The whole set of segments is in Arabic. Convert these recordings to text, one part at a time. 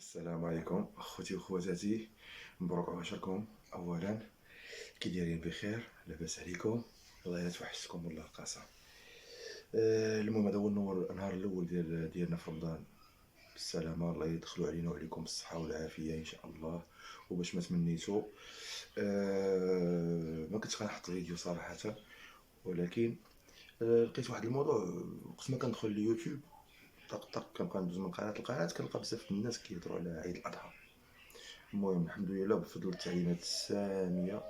السلام عليكم اخوتي وخواتاتي، مبروك عشركم. اولا كي دايرين؟ بخير؟ لاباس عليكم؟ الله الا توحشتكم والله قاسم. المهم هذا هو النهار الاول ديالنا في رمضان بالسلامه. الله يدخلوا علينا وعليكم بالصحه والعافيه ان شاء الله. وباش ما تمنيتو، ما كنتش غنحط فيديو صراحه، ولكن لقيت واحد الموضوع. وقت ما كندخل اليوتيوب طق طق كنبقى ندوز من قناه لقناه، كنلقى بزاف د الناس كيهضروا على عيد الاضحى. المهم الحمد لله بفضل التعليمات السامية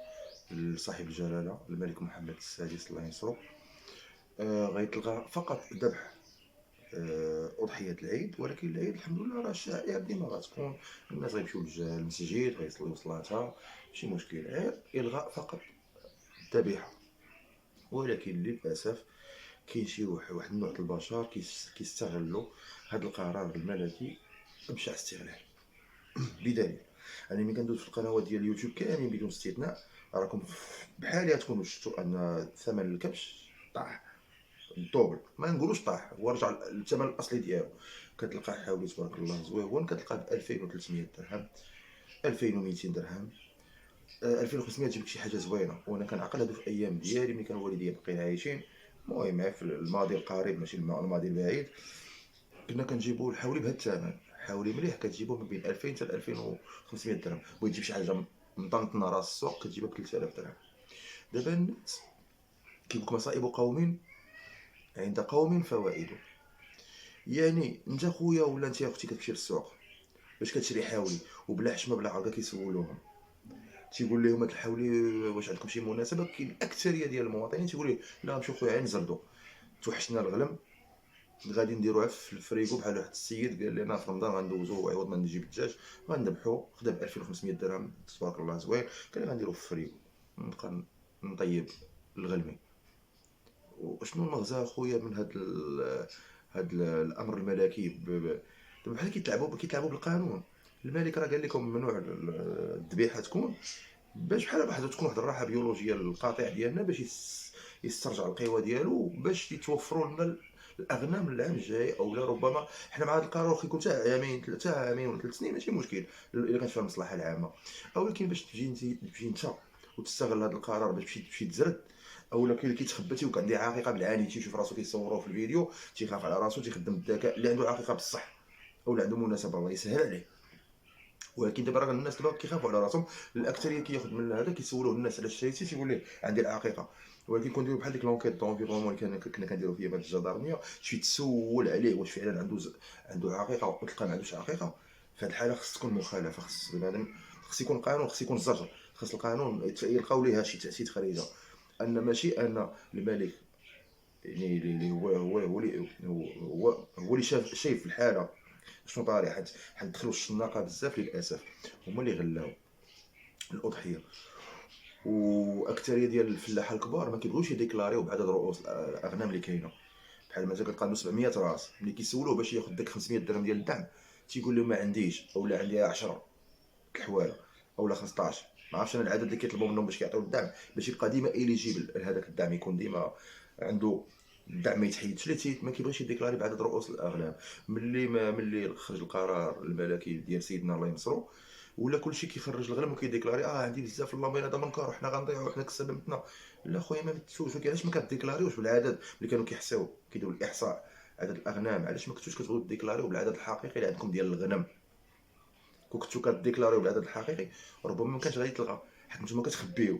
لصاحب الجلالة الملك محمد السادس الله ينصرو، غيتلغى فقط ذبح أضحية العيد. ولكن العيد الحمد لله راه الشعائر ديما غتكون، الناس غيمشيو للمسجد غيصليو صلاتها، ماشي مشكل، غير إلغاء فقط الذبيحة. ولكن للأسف كاين شي واحد النوع د البشر كيستغلوا هذا القرار الملكي بشع استغلال. بدليل انا ملي كندوز في القنوات ديال اليوتيوب كاملين بدون استثناء، راكم بحالي تكونوا شفتوا ان ثمن الكبش طاح الدوبل، ما نقولوش طاح، هو رجع للثمن الاصلي ديالو. كتلقى حوالي تبارك الله زويون كتلقى ب 2300 درهم، 2200 درهم، 2500 تجيب لك شي حاجه زوينه. وانا كنعقل هادو في ايام ديالي ملي كان والديا باقيين عايشين، المهم في الماضي القريب ماشي الماضي البعيد، كنا كنجيبو الحولي بهذا الثمن. حولي مليح كتجيبو من بين 2000 حتى 2500 درهم. بغيت تجيب شي حاجه مطنطنه راس السوق كتجيبها ب 3000 درهم. دابا الناس كيقولك مصائب قوم عند قوم فوائد. يعني انت خويا ولا انت اختي كتمشي للسوق باش كتشري حاولي وبلا حشمه بلا عرقه، كيسولوهم تيقول لهم هاد الحاولي واش عندكم شي مناسبه؟ كاين الاكثريه ديال المواطنين تيقول لي لا نمشيو خويا نزردو، توحشنا الغلم، غادي نديروها في الفريكو. بحال واحد السيد قال لنا في رمضان غندوزو عوض ما نجيب الدجاج غنذبحو، خدا ب 2500 درهم تبارك الله زوين، قال لي غنديرو في الفريكو نبقى نطيب الغلمي. وشنو المغزى خويا من هاد الامر الملكي؟ دابا بحال كيتلعبوا بالقانون. الملك راه قال لكم ممنوع الذبيحه تكون، باش بحال واحد تكون واحد الراحه بيولوجيه للقطيع ديالنا باش يسترجع القوى ديالو، باش يتوفروا لنا الاغنام العام الجاي. او لا ربما حنا مع هذا القرار كيكون حتى عامين ثلاثه عامين ولا 3 سنين ماشي مشكل الا كانت فيها المصلحه العامه. ولكن باش تجي انت وتستغل هذا القرار باش تمشي تزرد، اولا كاين اللي كيتخبى تيوقع عنده عقيقه بالعاني، تيشوف راسو كيصوروه في الفيديو تيخاف على راسو، تيخدم الذكاء اللي عنده عقيقه بصح او اللي عنده مناسبه الله يسهل عليه. ولكن دابا راه الناس دابا كيخافوا على راسهم، الاكثريه كياخذ من هذا كيسولوه الناس علاش شريتي، تيقول ليه عندي العقيقه. ولكن كنديروا بحال ديك لونكيت دونفيرونمون اللي كنا كنديروا فيها بهاد الجدارميه، تمشي تسول عليه واش فعلا عنده عقيقه وتلقى ما عندوش عقيقه. في هذه الحاله خص تكون مخالفه، خص بنادم، خص يكون قانون، خص يكون زجر، خص القانون يلقاو ليها شي تاثير خارجه. ان ماشي ان الملك يعني اللي هو اللي شايف الحاله شنو طاري. حندخلوا الشناقه بزاف للاسف، هما اللي غلاو الاضحيه. واكثريه ديال الفلاحه الكبار ما كيبغيوش يديكلاريو بعدد رؤوس الاغنام اللي كاينه. بحال مثلا كتلقى عنده 700 راس، ملي كيسولوه باش ياخذ داك 500 درهم ديال الدعم تيقول لهم ما عنديش، اولا عندي 10 الحواله اولا 15. ما عرفتش انا العدد اللي كيطلبوا منهم باش كيعطيو الدعم باش يبقى ديما اليجيبل لهذاك الدعم، يكون ديما عنده الدعم ما يتحيدش ليه. ما كيبغيش يديكلاري بعدد رؤوس الاغنام. ملي خرج القرار الملكي ديال سيدنا الله ينصرو، ولا كلشي كيخرج الغنم وكيديكلاري عندي بزاف اللهم هذا منكر وحنا غنضيعوا وحنا كسبتنا. لا خويا ما متسولش علاش ما كديكلاريوش بالعدد اللي كانوا كيحساو كيديروا الاحصاء عدد الاغنام. علاش ما كنتوش كتبغيو ديكلاريو بالعدد الحقيقي اللي عندكم ديال الغنم؟ كنتو كديكلاريو بالعدد الحقيقي ربما ما كانش غادي تلغى، حيت نتوما كتخبيو.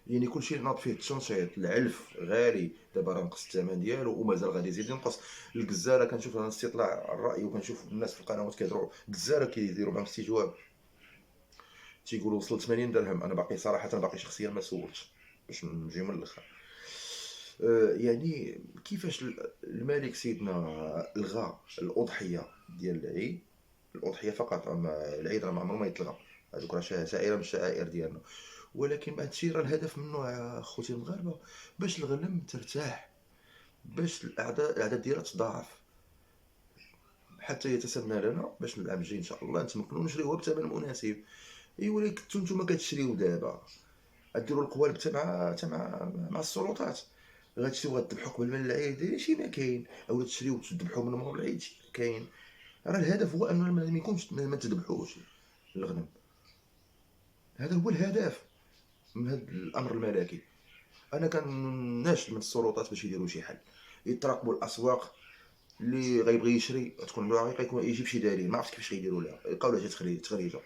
يعني كلشي ناض فيه التنشيط. العلف غالي دابا راه نقص الثمن ديالو ومازال غادي يزيد ينقص. الكزاره كنشوف انا استطلاع الراي وكنشوف الناس في القنوات كيهضروا الكزاره كيديروا معاهم استجواب تيقولوا وصل 80 درهم. انا باقي صراحه باقي شخصيا ما سولتش باش نجي من الاخر. يعني كيفاش الملك سيدنا الغى الاضحيه ديال العيد، الاضحيه فقط، اما العيد راه ما عمره ما يتلغى، هذوك راه شعيره من الشعائر ديالنا. ولكن هذا الشيء راه الهدف منه يا خوتي المغاربه باش الغنم ترتاح، باش الاعداد ديالها تضاعف حتى يتسنى لنا باش العام الجاي ان شاء الله نتمكنوا نشريوها بثمن مناسب. اي ولكن نتوما كتشريو دابا ديروا القوالب مع السلطات، غتمشيو غتذبحوا قبل من العيد شي ما كاين، اولا تشريو وتذبحوا من مور العيد شي ما كاين. راه الهدف هو ان ما يكونش ما تذبحوش الغنم. هذا هو الهدف من هذا الامر الملكي. انا كناشد من السلطات باش يديروا شي حل، يتراقبوا الاسواق. اللي غيبغي يشري تكون له عقيقه، يكون يجيب شي دليل، ما عرفتش كيفاش غيديروا لها، يلقاو لها شي تخريجه.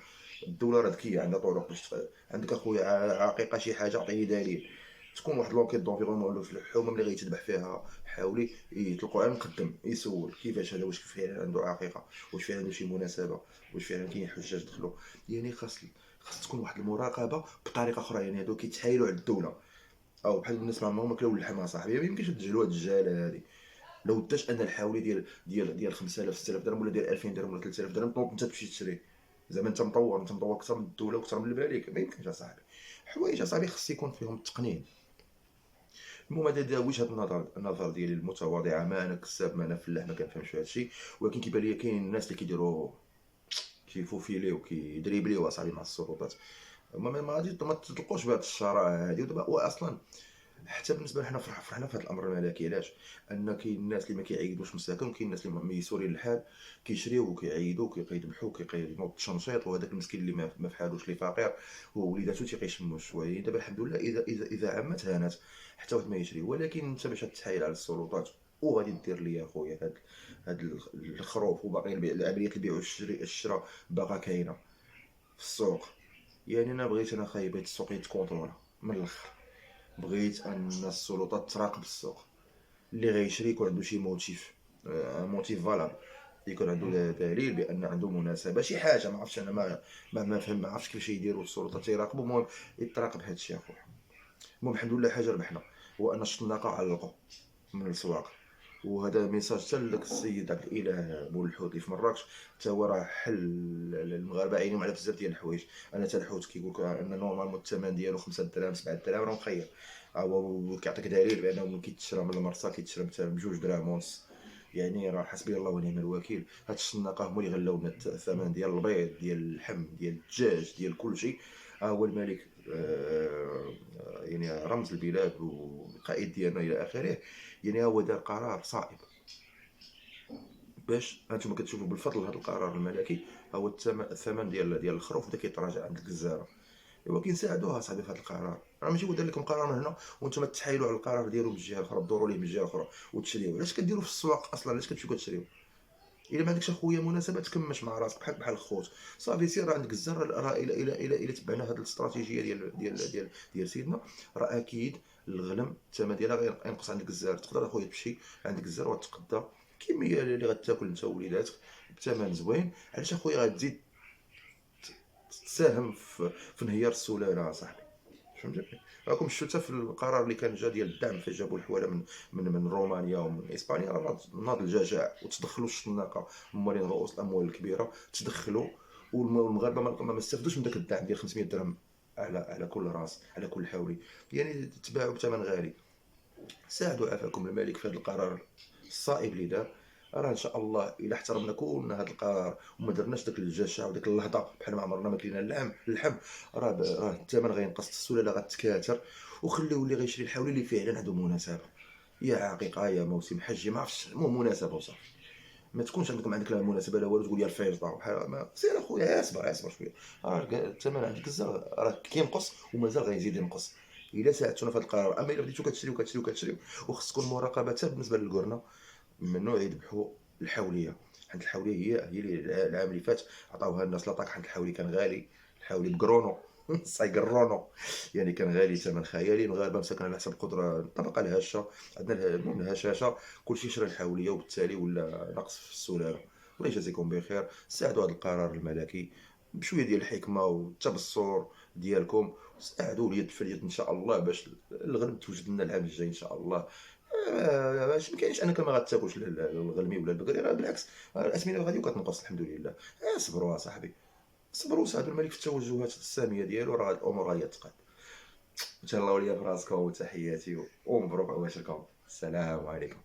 الدوله راه ذكيه، عندها طرق باش عندك اخويا عقيقه شي حاجه عطيني دليل. تكون واحد لونكيت دونفيرونمون ولا في الحومه ملي غيتذبح فيها حاولي يطلقوا على المقدم يسول كيفاش هذا، واش فعلا عنده عقيقه، واش فعلا عنده شي مناسبه، واش فعلا كاين حجاج دخلوا. يعني خاص تكون واحد المراقبه بطريقه اخرى. يعني هادو كيتحايلوا على الدوله، او بحال الناس ما عمرهم كلاو اللحم صاحبي. ما يمكنش تجلوا هاد الجهاله هادي. لو داش ان الحاولي ديال 5000 6000 درهم ولا ديال 2000 درهم ولا 3000 درهم، تنوض انت تمشي تشري. زعما انت مطور اكثر من الدوله واكثر من الملك؟ ما يمكنش اصاحبي. حوايج اصاحبي خص يكون فيهم التقنين. المهم هذا وجهه النظر ديالي المتواضعه. ما انا كساب، ما انا فلاح، ما كنفهمش في هذا الشيء. ولكن كيبان لي كاين الناس اللي كيديروا كيفوفيليو وكيدريبليو اصاحبي مع السلطات. هما ما غاديش ما تطلقوش بهذه الشراهه هذه. ودابا هو اصلا حتى بالنسبه لحنا فرحنا في هذا الامر الملكي. علاش؟ ان كاين الناس اللي ما كيعيدوش مساكن، وكاين الناس اللي ميسورين الحال كيشريو وكيعيدوا وكيذبحوا وكينوض التشنشيط. وهذاك المسكين اللي ما فحالوش، اللي فقير وليداتو تيقيشموا شويه. دابا الحمد لله اذا عمت هانت، حتى واحد ما يشري. ولكن انت باش تحايل على السلطات وغادي دير لي اخويا هاد الخروف، وباقي عمليه البيع والشراء باقا كاينه في السوق. يعني انا بغيت خايبه السوق يتكونطرولا من الاخر. بغيت ان السلطات تراقب السوق. اللي غيشري يكون عنده شي موتيف، موتيف فالاب، يكون عنده دليل بان عنده مناسبه شي حاجه. ما عرفتش انا ما عرفتش كيفاش يديروا السلطات يراقبوا. المهم يتراقب هذا الشيء اخويا. المهم الحمد لله حاجه ربحنا، هو ان الشناقه علقوا من السواق. وهذا ميساج حتى لك السيد عبد الاله مول الحوت اللي في مراكش، حتى هو راه حل المغاربه عينهم على بزاف ديال الحوايج. انا حتى الحوت كيقول لك ان نورمالمون الثمن ديالو 5 دراهم 7 دراهم راه مخير. هو كيعطيك دليل بانه ملي كيتشرى من المرسى كيتشرى مثلا بجوج دراهم ونص. يعني راه حسبي الله ونعم الوكيل. هاد الشناقه هما اللي غلاو لنا الثمن ديال البيض، ديال اللحم، ديال الدجاج، ديال كلشي. هو الملك يعني رمز البلاد والقائد ديالنا الى اخره. يعني هو دار قرار صائب باش هانتوما كتشوفوا بالفضل هذا القرار الملكي. هو الثمن ديال الخروف بدا كيتراجع عند الجزاره. ايوا كنساعدوها صاحبي في هذا القرار. راه ماشي هو دار لكم قرار هنا وانتم تحايلوا على القرار ديالو من الجهه الاخرى، تدوروا ليه من الجهه الاخرى وتشريوه. علاش كديروا في السواق اصلا؟ علاش كتمشيو كتشريو؟ الا ما عندكش اخويا مناسبه تكمش مع راسك بحال الخوت صافي. سير راه عندك الزر. راه الى تبعنا هذه الاستراتيجيه ديال سيدنا، راه اكيد الغنم الثمن ديالها غينقص عندك الزر. تقدر اخويا تمشي عندك الزر وتقضى الكميه اللي غتاكل انت ووليداتك بثمن زوين. علاش اخويا غتزيد تساهم في انهيار السلاله صاحبي؟ فهمتني؟ راكم شفتوا حتى في القرار اللي كان جا ديال الدعم، فاش جابوا الحواله من رومانيا ومن اسبانيا، راه ناض الجشع وتدخلوا الشناقه مالين رؤوس الاموال الكبيره تدخلوا. والمغاربه ما استفدوش من داك الدعم ديال 500 درهم على كل راس، على كل حولي. يعني تباعوا بثمن غالي. ساعدوا عافاكم الملك في هذا القرار الصائب اللي دار. راه ان شاء الله الا احترمنا كلنا هذا القرار وما درناش داك الجشع وداك اللهضه بحال ما عمرنا ما كلينا اللحم، راه الثمن غينقص، السلاله غتكاثر. وخليو اللي غيشري الحولي اللي فعلا عنده مناسبه، يا عقيقه يا موسم حج ما عرفتش، المهم مناسبه وصافي. ما تكونش عندك لا مناسبه لا والو تقول يا الفيصله بحال ما سير اخويا. اصبر شويه. راه الثمن عندك الزر راه كينقص ومازال غيزيد ينقص الا ساعدتونا في هذا القرار. اما الا بديتو كتشريو وخصكم مراقبه حتى بالنسبه للقرنه ممنوع يذبحوا الحوليه. حيت الحوليه هي اللي العام اللي فات عطاوها الناس لاطاك. حيت الحولي كان غالي، الحولي بكرونو سايكرونو. يعني كان غالي ثمن خيالي. المغاربه مساكن على حسب القدره الطبقه الهشه، عندنا المهم الهشاشه، كلشي شرا الحوليه وبالتالي ولا نقص في السلاله. الله يجازيكم بخير. ساعدوا هذا القرار الملكي بشويه ديال الحكمه والتبصر ديالكم. ساعدوا اليد في اليد ان شاء الله باش الغنم توجد لنا العام الجاي ان شاء الله. باش ما كاينش انك ما غاتاكلش الغلمي ولا البقري. راه بالعكس الاسمنه غادي وكتنقص الحمد لله. صبروا صاحبي، صبروا وساعدوا الملك في التوجهات الساميه ديالو. راه الامور غادي تقاد. تهلاو ليا براسكم وتحياتي ومبروك عواشركم. السلام عليكم.